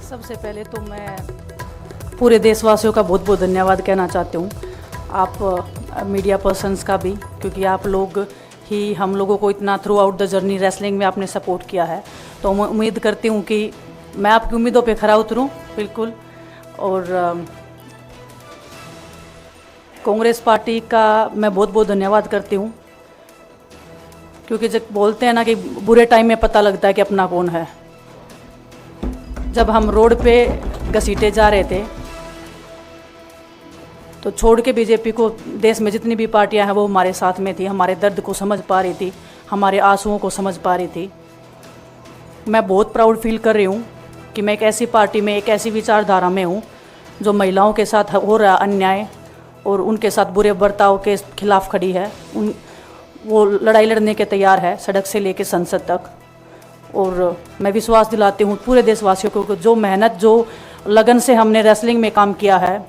सबसे पहले तो मैं पूरे देशवासियों का बहुत बहुत धन्यवाद कहना चाहती हूँ, आप मीडिया पर्सन्स का भी, क्योंकि आप लोग ही हम लोगों को इतना through out the journey wrestling में आपने सपोर्ट किया है। तो मैं उम्मीद करती हूँ कि मैं आपकी उम्मीदों पे खरा उतरूँ बिल्कुल। और कांग्रेस पार्टी का मैं बहुत बहुत धन्यवाद करती हूँ, क्योंकि जब बोलते हैं ना कि बुरे टाइम में पता लगता है कि अपना कौन है। जब हम रोड पे घसीटे जा रहे थे तो छोड़ के बीजेपी को, देश में जितनी भी पार्टियां हैं वो हमारे साथ में थी, हमारे दर्द को समझ पा रही थी, हमारे आंसुओं को समझ पा रही थी। मैं बहुत प्राउड फील कर रही हूँ कि मैं एक ऐसी पार्टी में, एक ऐसी विचारधारा में हूँ जो महिलाओं के साथ हो रहा अन्याय और उनके साथ बुरे बर्ताव के खिलाफ खड़ी है। वो लड़ाई लड़ने के तैयार है, सड़क से लेकर संसद तक। और मैं विश्वास दिलाती हूँ पूरे देशवासियों को, जो मेहनत, जो लगन से हमने रेसलिंग में काम किया है,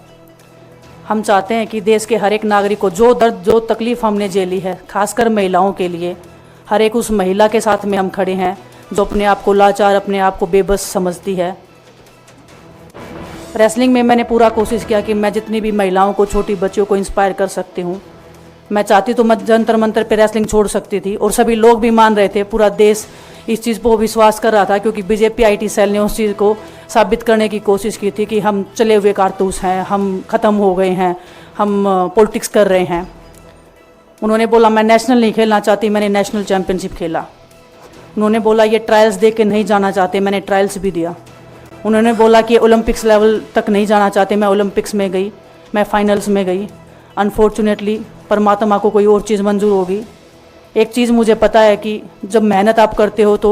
हम चाहते हैं कि देश के हर एक नागरिक को जो दर्द, जो तकलीफ़ हमने झेली है, खासकर महिलाओं के लिए, हर एक उस महिला के साथ में हम खड़े हैं जो अपने आप को लाचार, अपने आप को बेबस समझती है। रेसलिंग में मैंने पूरा कोशिश किया कि मैं जितनी भी महिलाओं को, छोटी बच्चियों को इंस्पायर कर सकती हूँ। मैं चाहती तो मैं जंतर मंतर पे रेसलिंग छोड़ सकती थी, और सभी लोग भी मान रहे थे, पूरा देश इस चीज़ को विश्वास कर रहा था, क्योंकि बीजेपी आईटी सेल ने उस चीज़ को साबित करने की कोशिश की थी कि हम चले हुए कारतूस हैं, हम ख़त्म हो गए हैं, हम पॉलिटिक्स कर रहे हैं। उन्होंने बोला मैं नेशनल नहीं खेलना चाहती, मैंने नेशनल चैम्पियनशिप खेला। उन्होंने बोला ये ट्रायल्स दे के नहीं जाना चाहते, मैंने ट्रायल्स भी दिया। उन्होंने बोला कि ओलंपिक्स लेवल तक नहीं जाना चाहते, मैं ओलंपिक्स में गई, मैं फाइनल्स में गई। अनफॉर्चुनेटली परमात्मा को कोई और चीज़ मंजूर होगी। एक चीज़ मुझे पता है कि जब मेहनत आप करते हो तो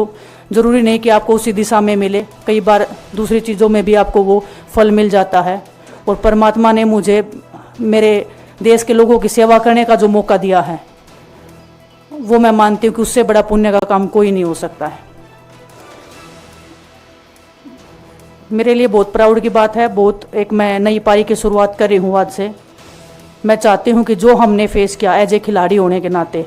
ज़रूरी नहीं कि आपको उसी दिशा में मिले, कई बार दूसरी चीज़ों में भी आपको वो फल मिल जाता है। और परमात्मा ने मुझे मेरे देश के लोगों की सेवा करने का जो मौका दिया है, वो मैं मानती हूँ कि उससे बड़ा पुण्य का काम कोई नहीं हो सकता है। मेरे लिए बहुत प्राउड की बात है। एक मैं नई पारी की शुरुआत कर रही हूँ आज से। मैं चाहती हूँ कि जो हमने फेस किया एज ए खिलाड़ी होने के नाते,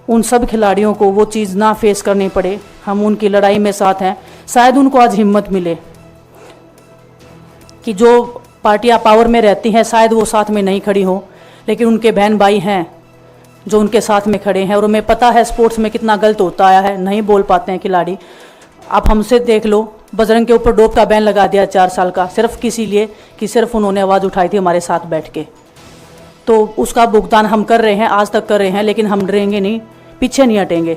उन सब खिलाड़ियों को वो चीज़ ना फेस करनी पड़े। हम उनकी लड़ाई में साथ हैं। शायद उनको आज हिम्मत मिले कि जो पार्टियां पावर में रहती हैं शायद वो साथ में नहीं खड़ी हों, लेकिन उनके बहन भाई हैं जो उनके साथ में खड़े हैं। और हमें पता है स्पोर्ट्स में कितना गलत होता आया है, नहीं बोल पाते हैं खिलाड़ी। आप हमसे देख लो, बजरंग के ऊपर डोप का बैन लगा दिया 4 साल का, सिर्फ किसी लिए कि सिर्फ उन्होंने आवाज़ उठाई थी हमारे साथ बैठ के। तो उसका भुगतान हम कर रहे हैं, आज तक कर रहे हैं, लेकिन हम डरेंगे नहीं, पीछे नहीं हटेंगे।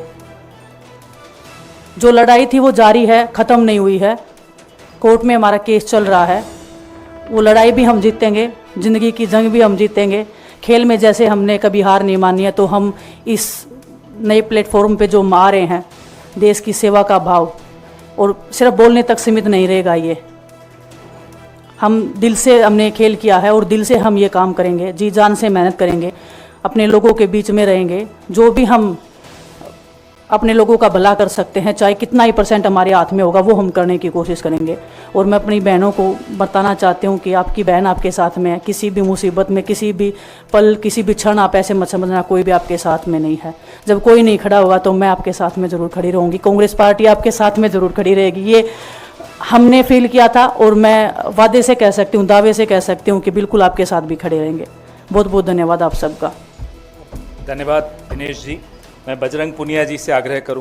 जो लड़ाई थी वो जारी है, ख़त्म नहीं हुई है। कोर्ट में हमारा केस चल रहा है, वो लड़ाई भी हम जीतेंगे, ज़िंदगी की जंग भी हम जीतेंगे। खेल में जैसे हमने कभी हार नहीं मानी है, तो हम इस नए प्लेटफॉर्म पे जो आ रहे हैं, देश की सेवा का भाव, और सिर्फ बोलने तक सीमित नहीं रहेगा ये। हम दिल से हमने खेल किया है और दिल से हम ये काम करेंगे, जी जान से मेहनत करेंगे, अपने लोगों के बीच में रहेंगे। जो भी हम अपने लोगों का भला कर सकते हैं, चाहे कितना ही % हमारे हाथ में होगा, वो हम करने की कोशिश करेंगे। और मैं अपनी बहनों को बताना चाहती हूँ कि आपकी बहन आपके साथ में है। किसी भी मुसीबत में, किसी भी पल, किसी भी क्षण आप ऐसे मत समझना कोई भी आपके साथ में नहीं है। जब कोई नहीं खड़ा होगा तो मैं आपके साथ में ज़रूर खड़ी रहूँगी, कांग्रेस पार्टी आपके साथ में ज़रूर खड़ी रहेगी। ये हमने फील किया था, और मैं वादे से कह सकती हूँ, दावे से कह सकती हूँ कि बिल्कुल आपके साथ भी खड़े रहेंगे। बहुत बहुत धन्यवाद आप सबका। धन्यवाद दिनेश जी। मैं बजरंग पुनिया जी से आग्रह करूँ